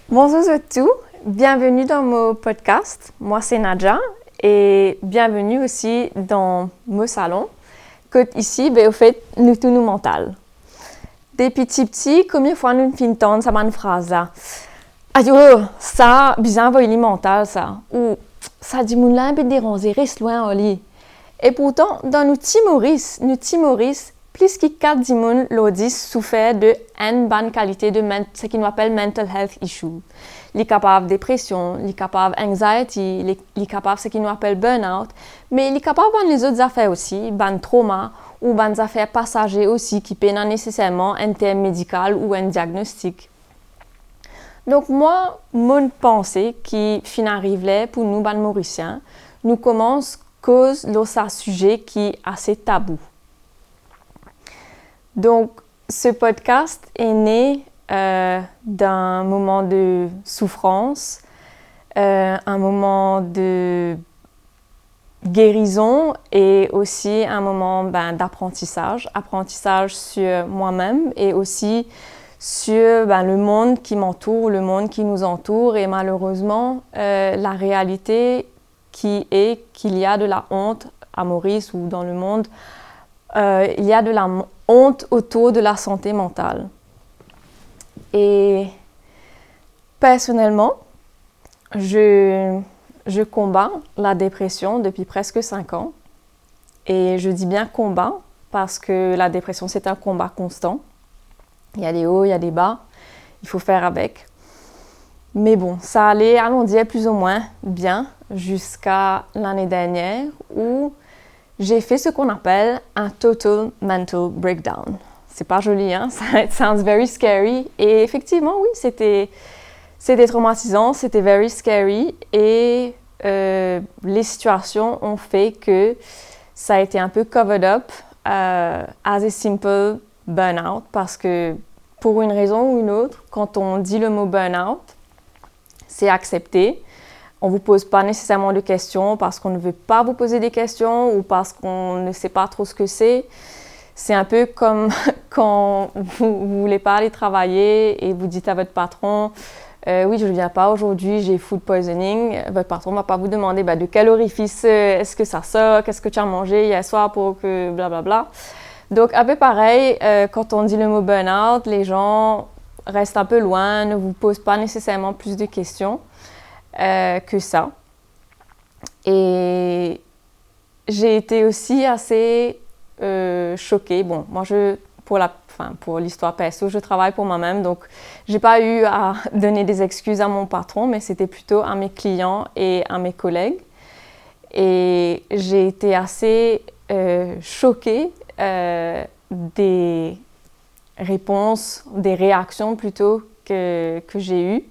Bonjour à tous, bienvenue dans mon podcast. Moi c'est Nadja et bienvenue aussi dans mon salon. Que ici, au fait, nous tout nous mental. Des petits, combien de fois nous finissons ça une phrase là. Aïe, ça, bizarre, il mental ça. Ou ça dit mon limpe déranger, reste loin au lit. Et pourtant, dans nos Timoris, plus que 4 dimoun l'audis souffert de une bonne qualité de ce qu'on appelle mental health issue. Les capables de dépression, les capables anxiety, les capables ce qu'on appelle burn-out, mais les capables les autres affaires aussi, ban trauma ou ban affaires passagères aussi qui peinent nécessairement un terme médical ou un diagnostic. Donc moi, mon pensée qui fin arrive là pour nous ban mauriciens, nous commence cause de ce sujet qui est assez tabou. Donc, ce podcast est né d'un moment de souffrance, un moment de guérison et aussi un moment d'apprentissage. Apprentissage sur moi-même et aussi sur le monde qui m'entoure, le monde qui nous entoure et malheureusement, la réalité qui est qu'il y a de la honte à Maurice ou dans le monde, il y a de la honte autour de la santé mentale. Et personnellement, je combats la dépression depuis presque 5 ans. Et je dis bien combat parce que la dépression, c'est un combat constant. Il y a des hauts, il y a des bas. Il faut faire avec. Mais bon, ça allait, allons dire, plus ou moins bien jusqu'à l'année dernière où j'ai fait ce qu'on appelle un total mental breakdown. C'est pas joli, hein? It sounds very scary. Et effectivement, oui, c'était traumatisant, c'était very scary. Et les situations ont fait que ça a été un peu covered up as a simple burnout parce que pour une raison ou une autre, quand on dit le mot burnout, c'est accepté. On ne vous pose pas nécessairement de questions parce qu'on ne veut pas vous poser des questions ou parce qu'on ne sait pas trop ce que c'est. C'est un peu comme quand vous ne voulez pas aller travailler et vous dites à votre patron « Oui, je ne viens pas aujourd'hui, j'ai food poisoning ». Votre patron ne va pas vous demander de quel orifice est-ce que ça sort, qu'est-ce que tu as mangé hier soir pour que blablabla. Donc, un peu pareil, quand on dit le mot burn-out, les gens restent un peu loin, ne vous posent pas nécessairement plus de questions que ça. Et j'ai été aussi assez choquée. Bon, moi, pour l'histoire perso, je travaille pour moi-même, donc j'ai pas eu à donner des excuses à mon patron, mais c'était plutôt à mes clients et à mes collègues. Et j'ai été assez choquée des réponses, des réactions plutôt que j'ai eues.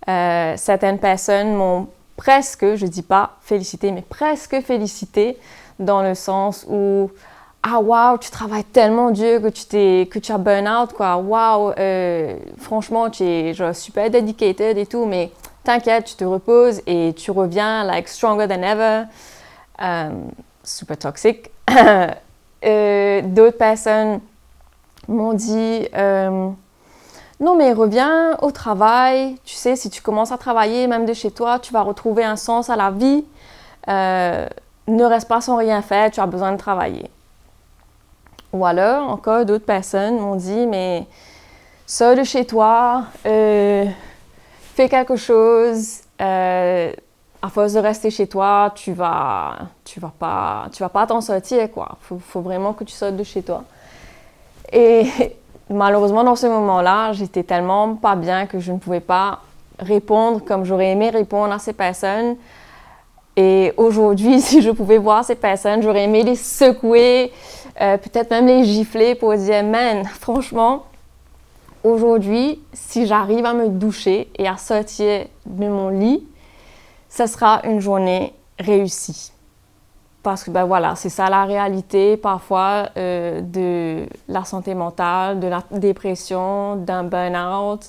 Certaines personnes m'ont presque, je dis pas félicité, mais presque félicité dans le sens où ah wow, tu travailles tellement dur que tu as burn-out quoi. Wow, franchement tu es genre, super dedicated et tout, mais t'inquiète, tu te reposes et tu reviens like stronger than ever. Super toxique. D'autres personnes m'ont dit non mais reviens au travail, tu sais, si tu commences à travailler même de chez toi, tu vas retrouver un sens à la vie, ne reste pas sans rien faire, tu as besoin de travailler. Ou alors, encore d'autres personnes m'ont dit, mais sors de chez toi, fais quelque chose, à force de rester chez toi, tu vas pas t'en sortir, quoi. Faut vraiment que tu sortes de chez toi. Et malheureusement, dans ce moment-là, j'étais tellement pas bien que je ne pouvais pas répondre comme j'aurais aimé répondre à ces personnes. Et aujourd'hui, si je pouvais voir ces personnes, j'aurais aimé les secouer, peut-être même les gifler pour dire « Man, franchement, aujourd'hui, si j'arrive à me doucher et à sortir de mon lit, ce sera une journée réussie. » Parce que voilà, c'est ça la réalité parfois de la santé mentale, de la dépression, d'un burn-out.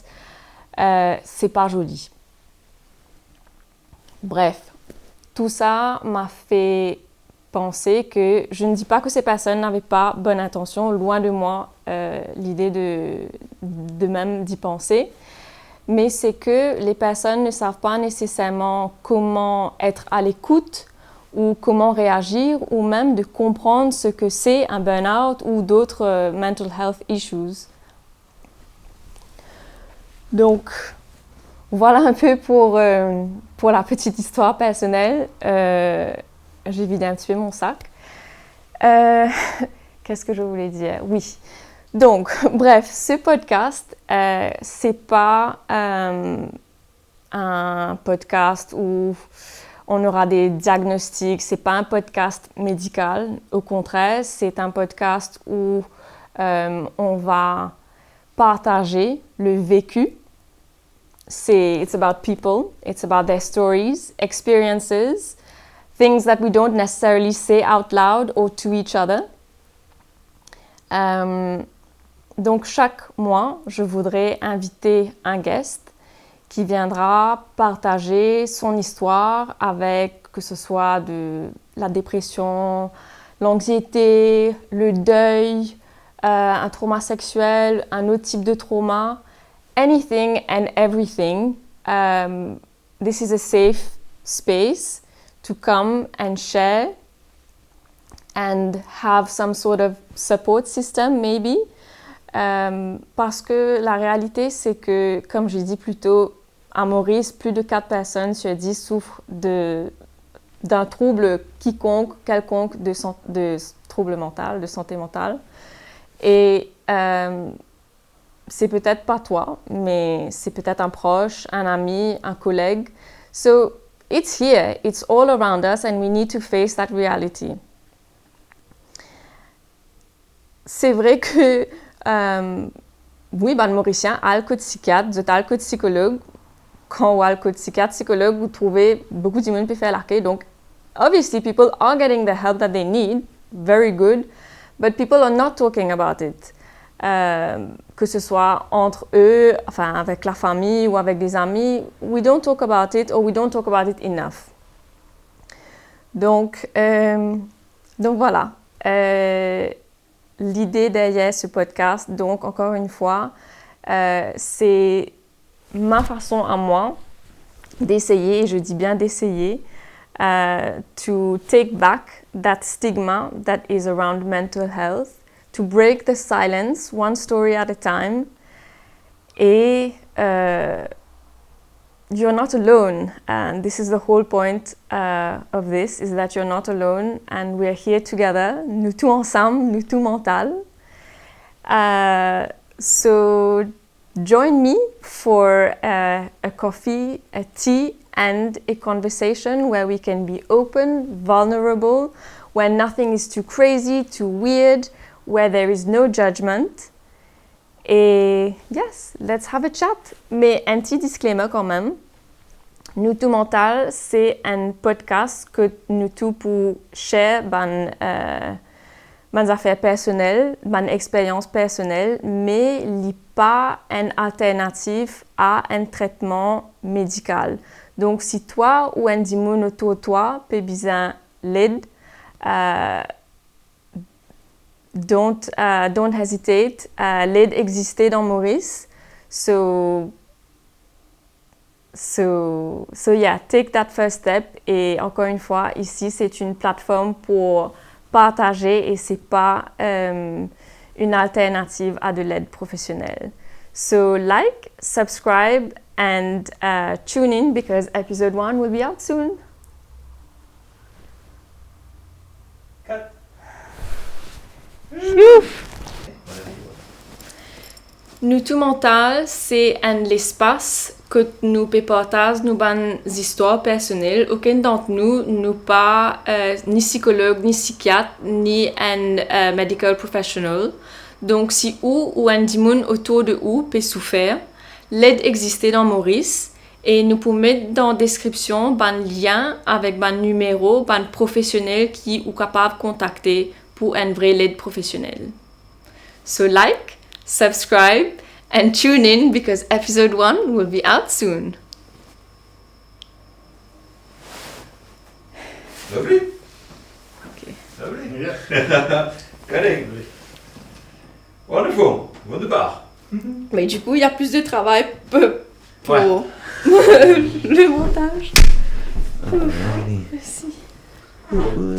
C'est pas joli. Bref, tout ça m'a fait penser que je ne dis pas que ces personnes n'avaient pas bonne intention, loin de moi l'idée de même d'y penser. mais c'est que les personnes ne savent pas nécessairement comment être à l'écoute ou comment réagir, ou même de comprendre ce que c'est un burn-out ou d'autres mental health issues. Donc, voilà un peu pour la petite histoire personnelle. J'ai vidé un petit peu mon sac. Qu'est-ce que je voulais dire? Oui. Donc, bref, ce podcast, c'est pas un podcast où on aura des diagnostics. C'est pas un podcast médical. Au contraire, c'est un podcast où on va partager le vécu. It's about people. It's about their stories, experiences, things that we don't necessarily say out loud or to each other. Donc, chaque mois, je voudrais inviter un guest qui viendra partager son histoire avec, que ce soit de la dépression, l'anxiété, le deuil, un trauma sexuel, un autre type de trauma, anything and everything. This is a safe space to come and share and have some sort of support system, maybe. Parce que la réalité, c'est que, comme j'ai dit plus tôt, à Maurice, plus de 4 personnes sur 10 souffrent d'un trouble quelconque de trouble mental, de santé mentale. Et c'est peut-être pas toi, mais c'est peut-être un proche, un ami, un collègue. So, it's here, it's all around us, and we need to face that reality. C'est vrai que, oui, le Mauricien a le code psychiatre, vous avez le code psychologue. Quand vous avez le code psychiatre, psychologue, vous trouvez beaucoup de monde peut faire l'arcade. Donc, obviously, people are getting the help that they need, very good, but people are not talking about it. Que ce soit entre eux, enfin avec la famille ou avec des amis, we don't talk about it or we don't talk about it enough. Donc voilà. L'idée derrière ce podcast, donc encore une fois, c'est ma façon à moi d'essayer, et je dis bien d'essayer, to take back that stigma that is around mental health, to break the silence, one story at a time. Et you're not alone, and this is the whole point of this, is that you're not alone, and we're here together, nous tous ensemble, nous tous mental. So join me for a coffee, a tea, and a conversation where we can be open, vulnerable, where nothing is too crazy, too weird, where there is no judgment. Et yes, let's have a chat. Mais un petit disclaimer quand même. Nous tout mental, c'est un podcast que nous tout pour share mes affaires personnelles, mes expériences personnelles, mais il n'y a pas une alternative à un traitement médical. Donc, si toi ou un dimoun autour de toi peut besoin l'aide, don't hesitate. L'aide existe dans Maurice. So yeah, take that first step. Et encore une fois, ici, c'est une plateforme pour partager et c'est pas une alternative à de l'aide professionnelle. So like, subscribe, and tune in because episode 1 will be out soon. Cut. Nous tout mental, c'est un espace que nous partageons nos bonnes histoires personnelles. Aucun d'entre nous n'est pas ni psychologue, ni psychiatre, ni un medical professional. Donc, si ou un dimoun autour de vous peut souffrir, l'aide existe dans Maurice et nous pouvons mettre dans la description un lien avec un numéro, un professionnel qui est capable de contacter pour une vraie aide professionnelle. So like, subscribe, and tune in because episode 1 will be out soon. Lovely. Okay. Lovely. Yeah. Cutting. Wonderful. Wunderbar. Mais du coup, il y a plus de travail pour Ouais. le montage. Alrighty. Merci. Woo-woo.